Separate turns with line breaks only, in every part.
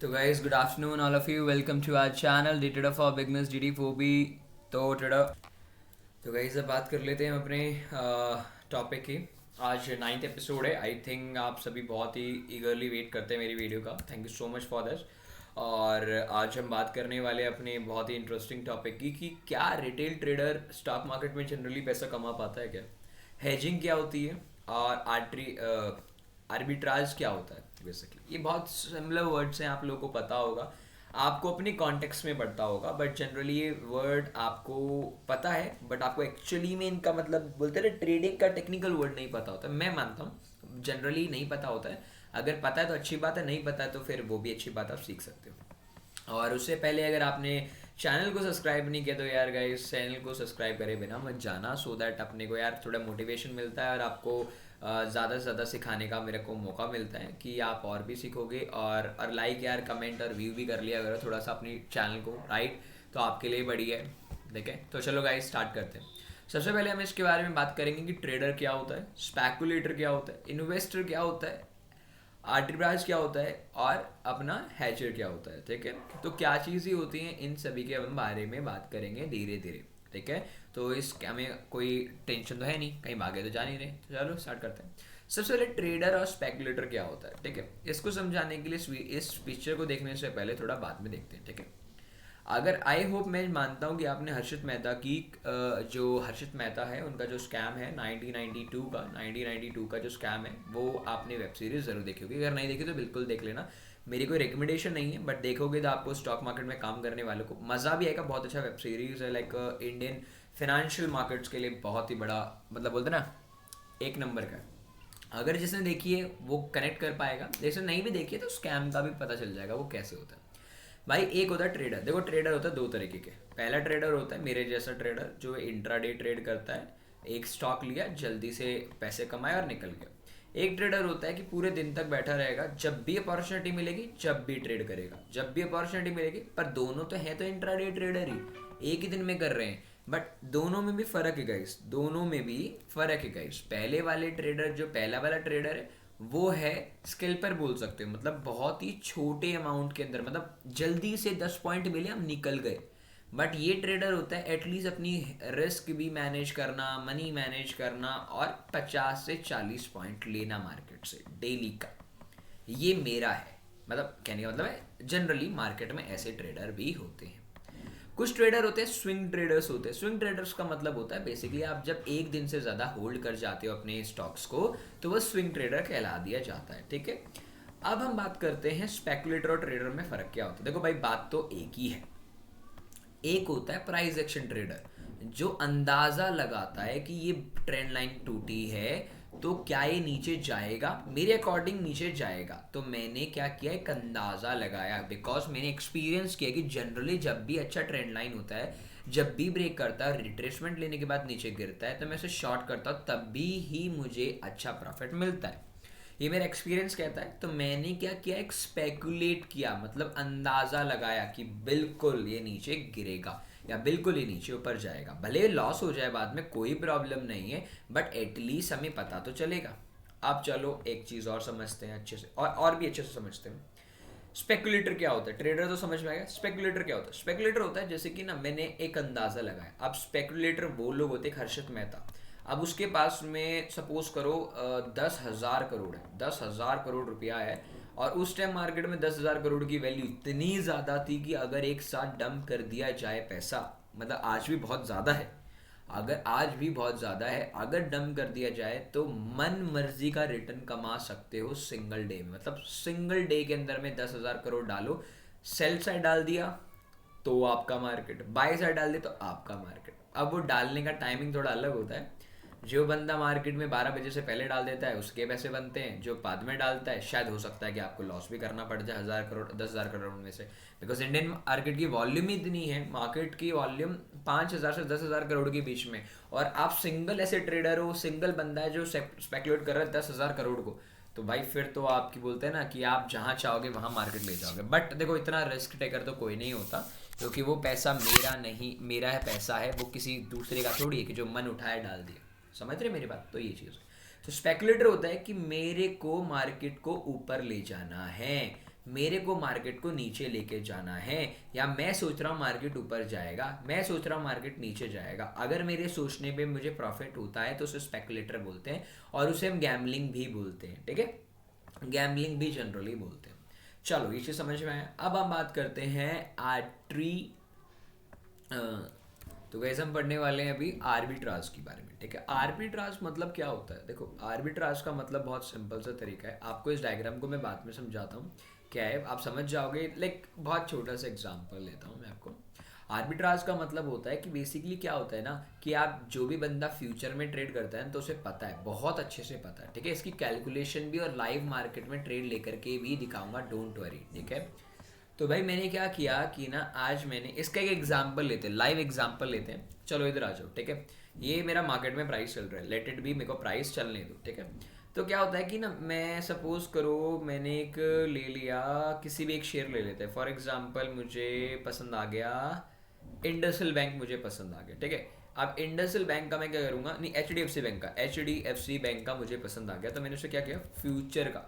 So guys, good afternoon all of you. Welcome to our channel The Trader for Beginners DD4B. तो trader तो guys अब बात कर लेते हैं हम अपने टॉपिक की। आज 9th एपिसोड है। आई थिंक आप सभी बहुत ही ईगरली वेट करते हैं मेरी वीडियो का। Thank you so much for this. और आज हम बात करने वाले हैं अपने बहुत ही इंटरेस्टिंग टॉपिक की कि क्या रिटेल ट्रेडर स्टॉक मार्केट में जनरली पैसा कमा पाता है क्या, हेजिंग क्या होती है और आर्बिट्राज क्या होता है। बेसिकली ये बहुत सिमिलर वर्ड्स हैं, आप लोगों को पता होगा, आपको अपनी कॉन्टेक्स्ट में पढ़ता होगा, बट जनरली ये वर्ड आपको पता है बट आपको एक्चुअली में इनका मतलब बोलते हैं ट्रेडिंग का टेक्निकल वर्ड नहीं पता होता। मैं मानता हूँ जनरली नहीं पता होता है। अगर पता है तो अच्छी बात है, नहीं पता है तो फिर वो भी अच्छी बात, आप सीख सकते हो। और उससे पहले अगर आपने चैनल को सब्सक्राइब नहीं किया तो यार गाइस चैनल को सब्सक्राइब करे बिना मत जाना, सो दैट अपने को यार थोड़ा मोटिवेशन मिलता है और आपको ज़्यादा से ज़्यादा सिखाने का मेरे को मौका मिलता है कि आप और भी सीखोगे। और लाइक यार कमेंट और व्यू भी कर लिया अगर थोड़ा सा अपनी चैनल को, राइट, तो आपके लिए बढ़िया है। ठीक है, तो चलो गाइस स्टार्ट करते हैं। सबसे पहले हम इसके बारे में बात करेंगे कि ट्रेडर क्या होता है, स्पेकुलेटर क्या होता है, इन्वेस्टर क्या होता है, आर्बिट्राज क्या होता है और अपना हैचर क्या होता है। ठीक है, तो क्या चीज़ें होती हैं, इन सभी के हम बारे में बात करेंगे धीरे धीरे। ठीक है, तो इस हमें कोई टेंशन तो है नहीं, कहीं भागे तो जा नहीं रहे। तो चलो स्टार्ट करते हैं। सबसे पहले ट्रेडर और स्पेकुलेटर क्या होता है। ठीक है, इसको समझाने के लिए इस पिक्चर को देखने से पहले थोड़ा बाद में देखते हैं। ठीक है, अगर आई होप मैं मानता हूँ कि आपने हर्षित मेहता की जो हर्षित मेहता है उनका जो स्कैम है 1992 का जो स्कैम है वो आपने वेब सीरीज ज़रूर देखी होगी। अगर नहीं देखी तो बिल्कुल देख लेना, मेरी कोई रिकमेंडेशन नहीं है, बट देखोगे तो आपको स्टॉक मार्केट में काम करने वालों को मज़ा भी आएगा। बहुत अच्छा वेब सीरीज़ है, लाइक इंडियन फाइनेंशियल मार्केट्स के लिए बहुत ही बड़ा, मतलब बोलते ना एक नंबर का। अगर जिसने देखी है वो कनेक्ट कर पाएगा, जिसने नहीं भी देखी है तो स्कैम का भी पता चल जाएगा वो कैसे होता है। भाई एक होता है ट्रेडर। देखो ट्रेडर होता है दो तरीके के। पहला ट्रेडर होता है मेरे जैसा ट्रेडर जो इंट्राडे ट्रेड करता है, एक स्टॉक लिया जल्दी से पैसे कमाए और निकल गया। एक ट्रेडर होता है कि पूरे दिन तक बैठा रहेगा, जब भी अपॉर्चुनिटी मिलेगी जब भी ट्रेड करेगा, जब भी अपॉर्चुनिटी मिलेगी। पर दोनों तो है तो इंट्राडे ट्रेडर ही, एक ही दिन में कर रहे हैं, बट दोनों में भी फर्क है गाइस, दोनों में भी फर्क है गाइस। पहले वाले ट्रेडर, जो पहला वाला ट्रेडर है वो है स्किल पर बोल सकते हो, मतलब बहुत ही छोटे अमाउंट के अंदर, मतलब जल्दी से 10 पॉइंट मिले हम निकल गए। बट ये ट्रेडर होता है एटलीस्ट अपनी रिस्क भी मैनेज करना, मनी मैनेज करना और 50 से 40 पॉइंट लेना मार्केट से डेली का। ये मेरा है, मतलब कहने का मतलब है जनरली मार्केट में ऐसे ट्रेडर भी होते हैं। कुछ ट्रेडर होते हैं स्विंग ट्रेडर्स होते हैं। स्विंग ट्रेडर्स का मतलब होता है बेसिकली आप जब एक दिन से ज़्यादा होल्ड कर जाते हो अपने स्टॉक्स को तो वो स्विंग ट्रेडर कहला दिया जाता है। ठीक है, अब हम बात करते हैं स्पेकुलेटर और ट्रेडर में फ़र्क क्या होता है। देखो भाई बात तो एक ही है। एक होता है प्राइस एक्शन ट्रेडर जो अंदाज़ा लगाता है कि ये ट्रेंड लाइन टूटी है तो क्या ये नीचे जाएगा, मेरे अकॉर्डिंग नीचे जाएगा। तो मैंने क्या किया, एक अंदाज़ा लगाया, बिकॉज मैंने एक्सपीरियंस किया कि जनरली जब भी अच्छा ट्रेंड लाइन होता है, जब भी ब्रेक करता है, रिट्रेसमेंट लेने के बाद नीचे गिरता है, तो मैं इसे शॉर्ट करता हूँ, तभी ही मुझे अच्छा प्रॉफिट मिलता है। ये मेरा एक्सपीरियंस कहता है। तो मैंने क्या किया, एक स्पेकुलेट किया, मतलब अंदाज़ा लगाया कि बिल्कुल ये नीचे गिरेगा या बिल्कुल ही नीचे ऊपर जाएगा। भले लॉस हो जाए बाद में कोई प्रॉब्लम नहीं है, बट एटलीस्ट हमें पता तो चलेगा। अब चलो एक चीज़ और समझते हैं अच्छे से, और भी अच्छे से समझते हैं। स्पेकुलेटर क्या होता है, ट्रेडर तो समझ में आएगा। स्पेकुलेटर क्या होता है, स्पेकुलेटर होता है जैसे कि ना मैंने एक अंदाज़ा लगाया। अब स्पेकुलेटर वो लोग होते हैं, हर्षित मेहता, अब उसके पास में सपोज करो 10,000 करोड़ है, 10,000 करोड़ रुपया है। और उस टाइम मार्केट में 10,000 करोड़ की वैल्यू इतनी ज़्यादा थी कि अगर एक साथ डंप कर दिया जाए पैसा, मतलब आज भी बहुत ज़्यादा है, अगर आज भी बहुत ज़्यादा है, अगर डंप कर दिया जाए तो मन मर्जी का रिटर्न कमा सकते हो सिंगल डे में। मतलब सिंगल डे के अंदर में 10,000 करोड़ डालो, सेल साइड डाल दिया तो आपका मार्केट, बाय साइड डाल दिया तो आपका मार्केट। अब वो डालने का टाइमिंग थोड़ा अलग होता है। जो बंदा मार्केट में 12 बजे से पहले डाल देता है उसके पैसे बनते हैं, जो बाद में डालता है शायद हो सकता है कि आपको लॉस भी करना पड़ जाए 1,000 करोड़ 10,000 करोड़ में से, बिकॉज इंडियन मार्केट की वॉल्यूम इतनी है, मार्केट की वॉल्यूम 5,000 से 10,000 करोड़ के बीच में, और आप सिंगल ऐसे ट्रेडर हो, सिंगल बंदा है जो स्पेकुलेट कर रहा है 10,000 करोड़ को, तो भाई फिर तो आपकी बोलते हैं ना कि आप जहाँ चाहोगे वहाँ मार्केट ले जाओगे। बट देखो इतना रिस्क टेकर तो कोई नहीं होता, क्योंकि वो पैसा मेरा नहीं, मेरा है पैसा है, वो किसी दूसरे का थोड़ी है कि जो मन उठाया डाल दिया। समझ रहे मेरी बात, तो ये चीज़ है। तो स्पेकुलेटर होता है कि मेरे को मार्केट को ऊपर ले जाना है, मेरे को मार्केट को नीचे लेके जाना है, या मैं सोच रहा हूँ मार्केट ऊपर जाएगा, मैं सोच रहा हूँ मार्केट नीचे जाएगा। अगर मेरे सोचने पे मुझे प्रॉफिट होता है तो उसे स्पेकुलेटर बोलते हैं, और उसे हम गैम्बलिंग भी बोलते हैं, ठीक है, गैम्बलिंग भी जनरली बोलते हैं। चलो ये चीज़ समझ में आया। अब हम बात करते हैं आर्ट्री। तो वैसे हम पढ़ने वाले हैं अभी आर्बिट्राज के बारे में, ठीक है। आर्बिट्राज मतलब क्या होता है? देखो, आर्बिट्राज का मतलब बहुत सिंपल सा तरीका है। आपको इस डायग्राम को मैं बाद में समझाता हूँ क्या है, आप समझ जाओगे। लाइक बहुत छोटा सा एग्जांपल लेता हूँ मैं आपको। आर्बिट्राज का मतलब होता है कि बेसिकली क्या होता है ना, कि आप जो भी बंदा फ्यूचर में ट्रेड करता है ना, तो उसे पता है, बहुत अच्छे से पता है, ठीक है। इसकी कैलकुलेशन भी और लाइव मार्केट में ट्रेड लेकर के भी दिखाऊंगा, डोंट वरी, ठीक है। तो भाई मैंने क्या किया कि ना, आज मैंने इसका एक एग्जांपल लेते हैं, लाइव एग्जांपल लेते हैं। चलो इधर आ जाओ, ठीक है। ये मेरा मार्केट में प्राइस चल रहा है, लेट इट बी, मेरे को प्राइस चलने दो, ठीक है। तो क्या होता है कि ना, मैं सपोज करो मैंने एक ले लिया, किसी भी एक शेयर ले लेते हैं। फॉर एग्जांपल मुझे पसंद आ गया इंडसइंड बैंक, मुझे पसंद आ गया, ठीक है। अब इंडसइंड बैंक का मैं क्या करूंगा, नहीं H D F C bank का, H D F C bank का मुझे पसंद आ गया, तो मैंने उसे क्या किया, फ्यूचर का,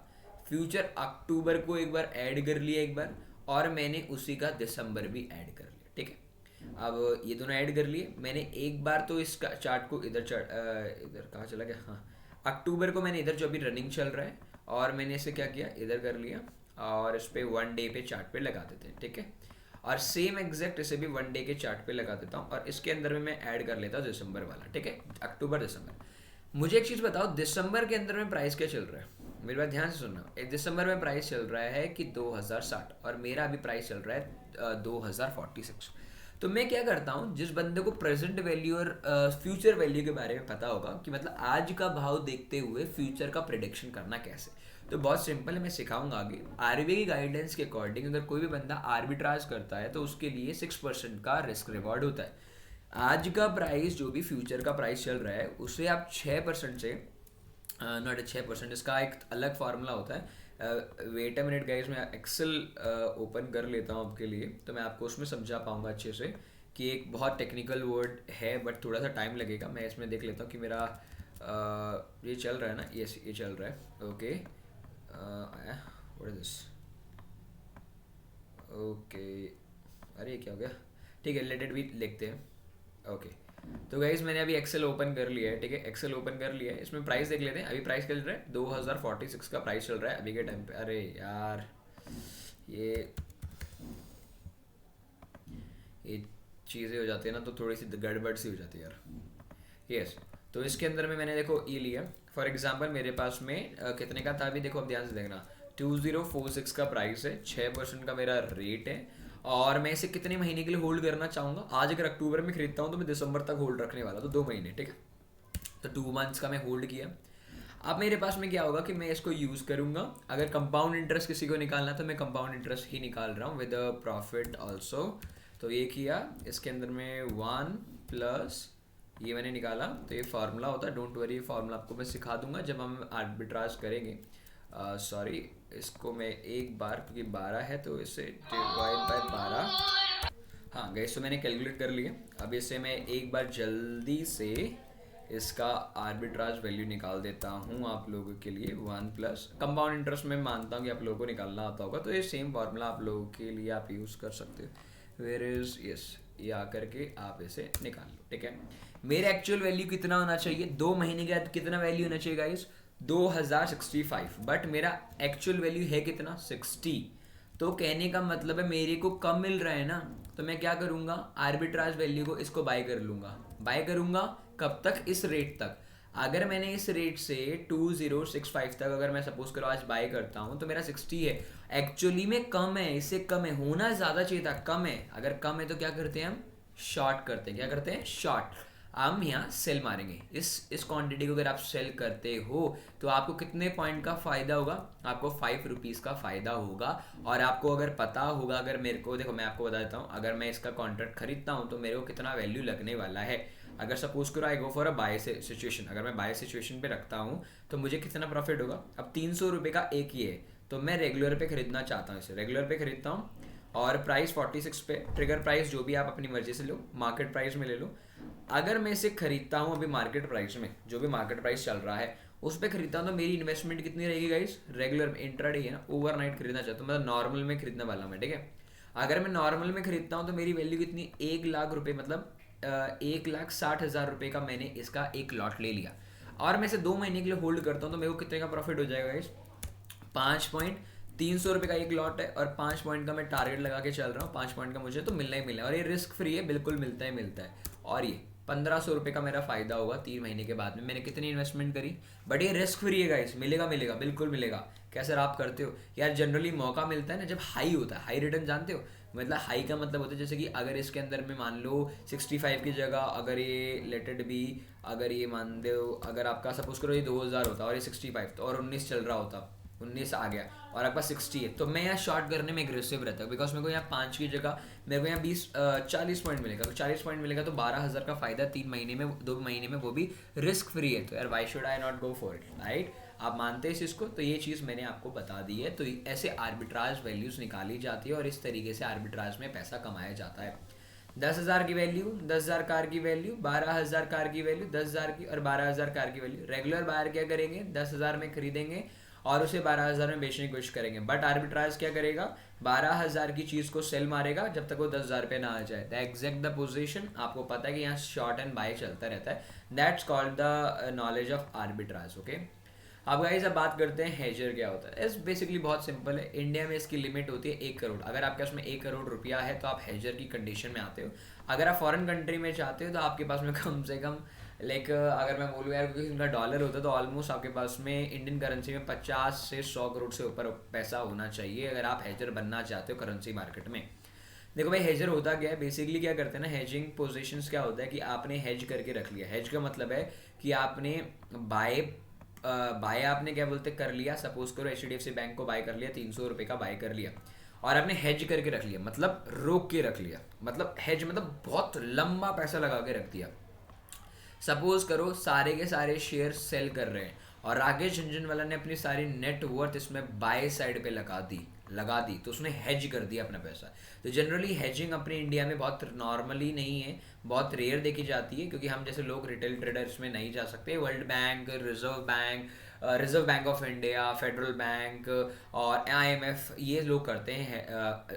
फ्यूचर अक्टूबर को एक बार ऐड कर लिया एक बार, और मैंने उसी का दिसंबर भी ऐड कर लिया, ठीक है। अब ये दोनों ऐड कर लिए मैंने एक बार, तो इस चार्ट को इधर इधर कहाँ चला गया, हाँ, अक्टूबर को मैंने इधर जो अभी रनिंग चल रहा है, और मैंने इसे क्या किया, इधर कर लिया, और इस पर 1 डे पे चार्ट पे लगा देते हैं, ठीक है। और सेम एग्जैक्ट इसे भी 1 डे के चार्ट पे लगा देता हूँ, और इसके अंदर में मैं ऐड कर लेता हूँ दिसंबर वाला, ठीक है, अक्टूबर दिसंबर। मुझे एक चीज़ बताओ, दिसंबर के अंदर में प्राइस क्या चल रहा है? मेरी बात ध्यान से सुनना। दिसंबर में प्राइस चल रहा है कि 2060, और मेरा अभी प्राइस चल रहा है 2046। तो मैं क्या करता हूँ, जिस बंदे को प्रेजेंट वैल्यू और फ्यूचर वैल्यू के बारे में पता होगा कि मतलब आज का भाव देखते हुए फ्यूचर का प्रिडिक्शन करना कैसे, तो बहुत सिंपल है, मैं सिखाऊंगा आगे। आरबीआई की गाइडेंस के अकॉर्डिंग अगर कोई भी बंदा आर्बिट्राज करता है तो उसके लिए 6% का रिस्क रिवॉर्ड होता है। आज का प्राइस जो भी फ्यूचर का प्राइस चल रहा है उसे आप 6% से, नॉट 6%, इसका एक अलग फार्मूला होता है। वेट अ मिनट गाइस, मैं एक्सेल ओपन कर लेता हूँ आपके लिए, तो मैं आपको उसमें समझा पाऊंगा अच्छे से, कि एक बहुत टेक्निकल वर्ड है बट थोड़ा सा टाइम लगेगा। मैं इसमें देख लेता हूँ कि मेरा ये चल रहा है ना, ये चल रहा है, okay. What is this, okay, अरे क्या हो गया, ठीक है, लेट इट बी लिखते हैं, ओके। तो गाइज मैंने अभी एक्सेल ओपन कर लिया है, ठीक है, एक्सेल ओपन कर लिया है। इसमें प्राइस देख लेते हैं, अभी प्राइस क्या चल रहा है, 2046 का प्राइस चल रहा है अभी के टाइम पे। अरे यार, ये ये चीज़ें हो जाती है ना, तो थोड़ी सी गड़बड़ सी हो जाती है यार। यस, तो इसके अंदर में मैंने देखो ये लिया, फॉर एग्जांपल मेरे पास में कितने का था अभी, देखो अब ध्यान से देखना, 2046 का प्राइस है, 6% का मेरा रेट है, और मैं इसे कितने महीने के लिए होल्ड करना चाहूँगा। आज अगर अक्टूबर में खरीदता हूँ तो मैं दिसंबर तक होल्ड रखने वाला, तो 2 महीने, ठीक है। तो 2 मंथ्स का मैं होल्ड किया। अब मेरे पास में क्या होगा कि मैं इसको यूज़ करूँगा, अगर कंपाउंड इंटरेस्ट किसी को निकालना तो मैं कंपाउंड इंटरेस्ट ही निकाल रहा हूँ विद प्रॉफिट ऑल्सो। तो ये किया, इसके अंदर में 1 प्लस ये मैंने निकाला, तो ये फार्मूला होता है, डोंट वरी, ये फार्मूला आपको मैं सिखा दूंगा जब हम आर्बिट्राज करेंगे। सॉरी, इसको मैं एक बार, क्योंकि 12 है तो इसे डिवाइड बाय 12, हाँ गैस, तो मैंने कैलकुलेट कर लिया। अब इसे मैं एक बार जल्दी से इसका आर्बिट्राज वैल्यू निकाल देता हूँ आप लोगों के लिए। 1 प्लस कंपाउंड इंटरेस्ट में मानता हूँ कि आप लोगों को निकालना आता होगा, तो ये सेम फार्मूला आप लोगों के लिए आप यूज़ कर सकते हो। वेयर इज, यस, ये आकर के आप इसे निकाल लो, ठीक है। मेरा एक्चुअल वैल्यू कितना होना चाहिए, 2 महीने के बाद कितना वैल्यू होना चाहिए गाइस, 2065, बट मेरा एक्चुअल वैल्यू है कितना, 60। तो कहने का मतलब है मेरे को कम मिल रहा है ना, तो मैं क्या करूंगा, आर्बिट्राज वैल्यू को इसको बाय कर लूंगा। बाय करूंगा कब तक, इस रेट तक। अगर मैंने इस रेट से 2065 तक अगर मैं सपोज करो आज बाय करता हूँ, तो मेरा 60 है, एक्चुअली में कम है, इससे कम है, होना ज़्यादा चाहिए था, कम है। अगर कम है तो क्या करते हैं हम, शॉर्ट करते हैं। क्या करते हैं, शॉर्ट। हम यहाँ सेल मारेंगे, इस क्वांटिटी को अगर आप सेल करते हो तो आपको कितने पॉइंट का फ़ायदा होगा, आपको 5 रुपीज़ का फ़ायदा होगा। और आपको अगर पता होगा, अगर मेरे को देखो मैं आपको बता देता हूँ, अगर मैं इसका कॉन्ट्रैक्ट खरीदता हूँ तो मेरे को कितना वैल्यू लगने वाला है। अगर सपोज करो I go for a buy situation, अगर मैं बाय सिचुएशन पे रखता हूँ तो मुझे कितना प्रॉफिट होगा। अब 300 रुपये का एक ही है, तो मैं रेगुलर पे खरीदना चाहता हूँ, इसे रेगुलर पे खरीदता हूँ, और प्राइस 46 पे, ट्रिगर प्राइस जो भी आप अपनी मर्जी से लो, मार्केट प्राइस में ले लो। अगर मैं इसे खरीदता हूँ अभी मार्केट प्राइस में, जो भी मार्केट प्राइस चल रहा है उस पर खरीदता हूँ तो मेरी इन्वेस्टमेंट कितनी रहेगी गाइस, रेगुलर में इंट्राडे है ना, ओवरनाइट खरीदना चाहता हूँ, मतलब नॉर्मल में खरीदने वाला हूँ मैं, ठीक है। अगर मैं नॉर्मल में खरीदता हूँ तो मेरी वैल्यू कितनी, 1 लाख रुपए, मतलब 1,60,000 रुपये का मैंने इसका एक लॉट ले लिया, और मैं इसे 2 महीने के लिए होल्ड करता हूँ, तो मेरे को कितने का प्रॉफिट हो जाएगा गाइस, 5,300 रुपये का एक लॉट है, और 5 पॉइंट का मैं टारगेट लगा के चल रहा हूँ, 5 पॉइंट का मुझे तो मिलना ही मिलना है, और ये रिस्क फ्री है, बिल्कुल मिलता ही मिलता है। और ये 1,500 रुपये का मेरा फायदा होगा 3 महीने के बाद में, मैंने कितनी इन्वेस्टमेंट करी, बट ये रिस्क फ्री है गाइस, मिलेगा मिलेगा बिल्कुल मिलेगा। क्या सर आप करते हो यार, जनरली मौका मिलता है ना जब हाई होता है, हाई रिटर्न जानते हो, मतलब हाई का मतलब होता है जैसे कि अगर इसके अंदर में मान लो 65 की जगह अगर ये लेटेड बी, अगर ये मान दो, अगर आपका सपोज करो ये 2,000 होता और ये 65 तो, और 19 चल रहा होता, 19 आ गया और आपका 60 है, तो मैं यहाँ शॉर्ट करने में एग्रेसिव रहता हूँ, बिकॉज मेरे को यहाँ 5 की जगह मेरे को यहाँ 40 पॉइंट मिलेगा, तो 40 पॉइंट मिलेगा तो 12,000 का फायदा 3 महीने में, 2 महीने में, वो भी रिस्क फ्री है, तो यार why should I not go for it, right. आप मानते हैं इस चीज़ को, तो ये चीज़ मैंने आपको बता दी है, तो ऐसे आर्बिट्राज वैल्यूज़ निकाली जाती है और इस तरीके से आर्बिट्राज में पैसा कमाया जाता है। 10,000 की वैल्यू, 10,000 कार की वैल्यू, 12,000 कार की वैल्यू, 10,000 की और 12,000 कार की वैल्यू। रेगुलर बायर क्या करेंगे, 10,000 में खरीदेंगे और उसे 12,000 में बेचने की कोशिश करेंगे, बट आर्बिट्राज क्या करेगा, 12,000 की चीज़ को सेल मारेगा जब तक वो 10,000 पे ना आ जाए, द एग्जैक्ट द पोजीशन, आपको पता है कि यहाँ शॉर्ट एंड बाय चलता रहता है, that's called the knowledge of arbitrage, okay. अब गाइस अब बात करते हैं हेजर क्या होता है। इस बेसिकली बहुत सिंपल है, इंडिया में इसकी लिमिट होती है 1 करोड़, अगर आपके पास में 1 करोड़ रुपया है तो आप हेजर की कंडीशन में आते हो। अगर आप फॉरेन कंट्री में चाहते हो तो आपके पास में कम से कम लाइक अगर मैं बोलूँ यार, क्योंकि उनका डॉलर होता है, तो ऑलमोस्ट आपके पास में इंडियन करेंसी में 50 से 100 करोड़ से ऊपर पैसा होना चाहिए अगर आप हेजर बनना चाहते हो करेंसी मार्केट में। देखो भाई हेजर होता क्या है, बेसिकली क्या करते हैं ना, हेजिंग पोजीशंस क्या होता है कि आपने हेज करके रख लिया। हेज का मतलब है कि आपने बाय बाय आपने क्या बोलते कर लिया, सपोज करो HDFC बैंक को बाय कर लिया, 300 रुपये का बाय कर लिया, और आपने हेज करके रख लिया, मतलब रोक के रख लिया, मतलब हेज मतलब बहुत लंबा पैसा लगा के रख दिया। सपोज करो सारे के सारे शेयर सेल कर रहे हैं और राकेश झुनझुनवाला ने अपनी सारी नेटवर्थ इसमें बाय साइड पे लगा दी तो उसने हेज कर दिया अपना पैसा। तो जनरली हेजिंग अपने इंडिया में बहुत नॉर्मली नहीं है, बहुत रेयर देखी जाती है, क्योंकि हम जैसे लोग रिटेल ट्रेडर्स में नहीं जा सकते। World bank, reserve bank of India, federal bank और IMF ये लोग करते हैं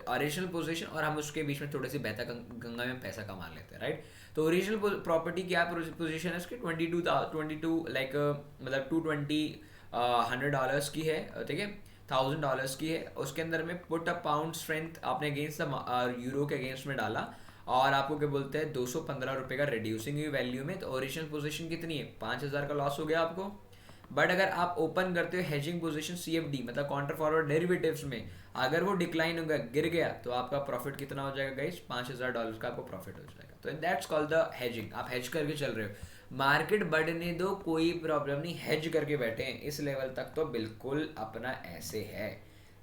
ओरिजिनल पोजीशन, और हम उसके बीच में थोड़ी सी बहता गंगा में पैसा कमा लेते हैं, राइट। तो ओरिजिनल प्रॉपर्टी क्या पोजीशन है उसकी, 22 लाइक मतलब 220 $100 की है, ठीक है, $1,000 की है। उसके अंदर में पुट अ पाउंड स्ट्रेंथ आपने अगेंस्ट द यूरो के अगेंस्ट में डाला, और आपको क्या बोलते हैं 215 रुपये का रिड्यूसिंग हुई वैल्यू में, तो ओरिजिनल पोजीशन कितनी है, 5,000 का लॉस हो गया आपको। बट अगर आप ओपन करते हो हेजिंग पोजीशन CFD मतलब काउंटर फॉरवर्ड डेरिवेटिव्स में, अगर वो डिक्लाइन हो गया, गिर गया, तो आपका प्रॉफिट कितना हो जाएगा गाइस, $5,000 का आपको प्रॉफिट हो जाएगा। तो दैट्स कॉल्ड द हेजिंग, आप हेज करके चल रहे हो। मार्केट बढ़ने दो कोई प्रॉब्लम नहीं, हेज करके बैठे हैं इस लेवल तक तो बिल्कुल अपना ऐसे है,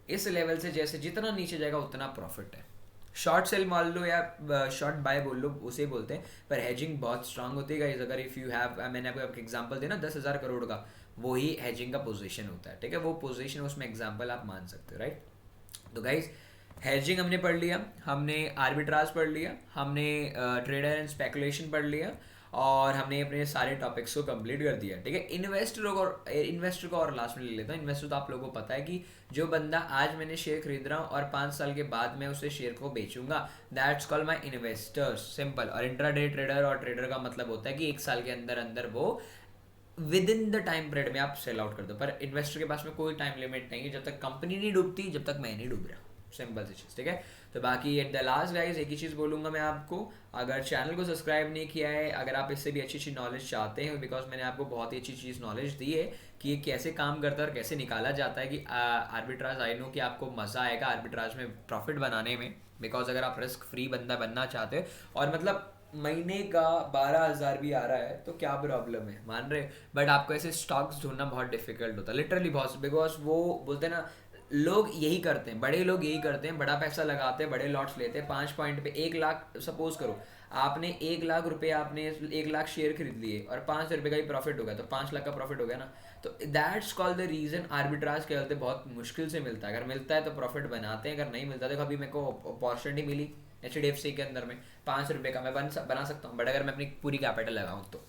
इस लेवल से जैसे जितना नीचे जाएगा उतना प्रॉफिट है। शॉर्ट सेल मान लो या शॉर्ट बाय बोल लो, उसे बोलते हैं, पर हेजिंग बहुत स्ट्रांग होती है गाइस। अगर इफ़ यू हैव, मैंने आपको एग्जांपल देना 10,000 करोड़ का, वही हेजिंग का पोजीशन होता है, ठीक है, वो पोजीशन उसमें एग्जांपल आप मान सकते हो, राइट। तो गाइस हेजिंग हमने पढ़ लिया, हमने आर्बिट्राज पढ़ लिया, हमने ट्रेडर एंड स्पेकुलेशन पढ़ लिया, और हमने अपने सारे टॉपिक्स को कंप्लीट कर दिया, ठीक है। इन्वेस्टर को और लास्ट में ले लेता हूँ। इन्वेस्टर तो आप लोगों को पता है कि जो बंदा आज मैंने शेयर खरीद रहा हूँ और 5 साल के बाद मैं उसे शेयर को बेचूंगा, that's called my investors, simple. और इंट्राडे ट्रेडर और ट्रेडर का मतलब होता है कि 1 साल के अंदर अंदर वो with in the time period में आप सेल आउट कर दो। पर इन्वेस्टर के पास में कोई टाइम लिमिट नहीं है, जब तक कंपनी नहीं डूबती जब तक मैं नहीं डूब रहा, सिंपल सी चीज़, ठीक है। तो बाकी एट द लास्ट गाइज एक ही चीज़ बोलूँगा मैं आपको, अगर चैनल को सब्सक्राइब नहीं किया है, अगर आप इससे भी अच्छी अच्छी नॉलेज चाहते हैं, बिकॉज मैंने आपको बहुत ही अच्छी चीज़ नॉलेज दी है कि ये कैसे काम करता है और कैसे निकाला जाता है कि आर्बिट्राज, आई नो कि आपको मज़ा आएगा आर्बिट्राज में प्रॉफिट बनाने में, बिकॉज अगर आप रिस्क फ्री बंदा बनना चाहते हो और मतलब महीने का 12,000 भी आ रहा है तो क्या प्रॉब्लम है, मान रहे। बट आपको ऐसे स्टॉक्स ढूंढना बहुत डिफिकल्ट होता है, लिटरली बहुत, बिकॉज वो बोलते हैं ना, लोग यही करते हैं, बड़े लोग यही करते हैं, बड़ा पैसा लगाते हैं, बड़े लॉट्स लेते हैं, 5 पॉइंट पे 1 लाख, सपोज करो आपने 1 लाख रुपए, आपने 1 लाख शेयर खरीद लिए और 5 रुपये का ही प्रॉफिट हो गया, तो 5 लाख का प्रॉफिट हो गया ना। तो that's called the reason arbitrage क्या बोलते हैं, बहुत मुश्किल से मिलता है। अगर मिलता है तो प्रॉफिट बनाते हैं, अगर नहीं मिलता तो कभी मेरे को अपॉर्चुनिटी मिली HDFC के अंदर में 5 रुपये का मैं बना सकता हूँ, बट अगर मैं अपनी पूरी कैपिटल लगाऊँ तो।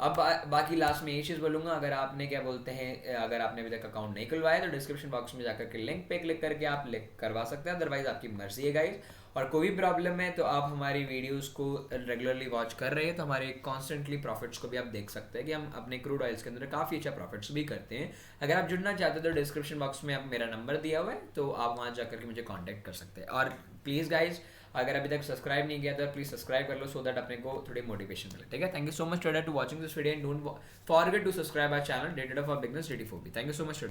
अब बाकी लास्ट में ये चीज़ बोलूँगा, अगर आपने क्या बोलते हैं, अगर आपने अभी तक अकाउंट नहीं खुलवाया तो डिस्क्रिप्शन बॉक्स में जाकर के लिंक पे क्लिक करके आप लिंक करवा सकते हैं, अदरवाइज आपकी मर्जी है गाइज। और कोई भी प्रॉब्लम है तो आप हमारी वीडियोस को रेगुलरली वॉच कर रहे हैं तो हमारे कॉन्स्टेंटली प्रॉफिट्स को भी आप देख सकते हैं कि हम अपने क्रूड ऑयल्स के अंदर काफ़ी अच्छा प्रॉफिट्स भी करते हैं। अगर आप जुड़ना चाहते हो तो डिस्क्रिप्शन बॉक्स में आप मेरा नंबर दिया हुआ है, तो आप वहाँ जाकर के मुझे कॉन्टैक्ट कर सकते हैं। और प्लीज़ गाइज, अगर अभी तक सब्सक्राइब नहीं किया तो प्लीज़ सब्सक्राइब कर लो, सो दैट अपने को थोड़ी मोटिवेशन मिले। ठीक है, thank you so much to watching this video and don't forget to subscribe our channel dated of business ready for be. Thank you so much.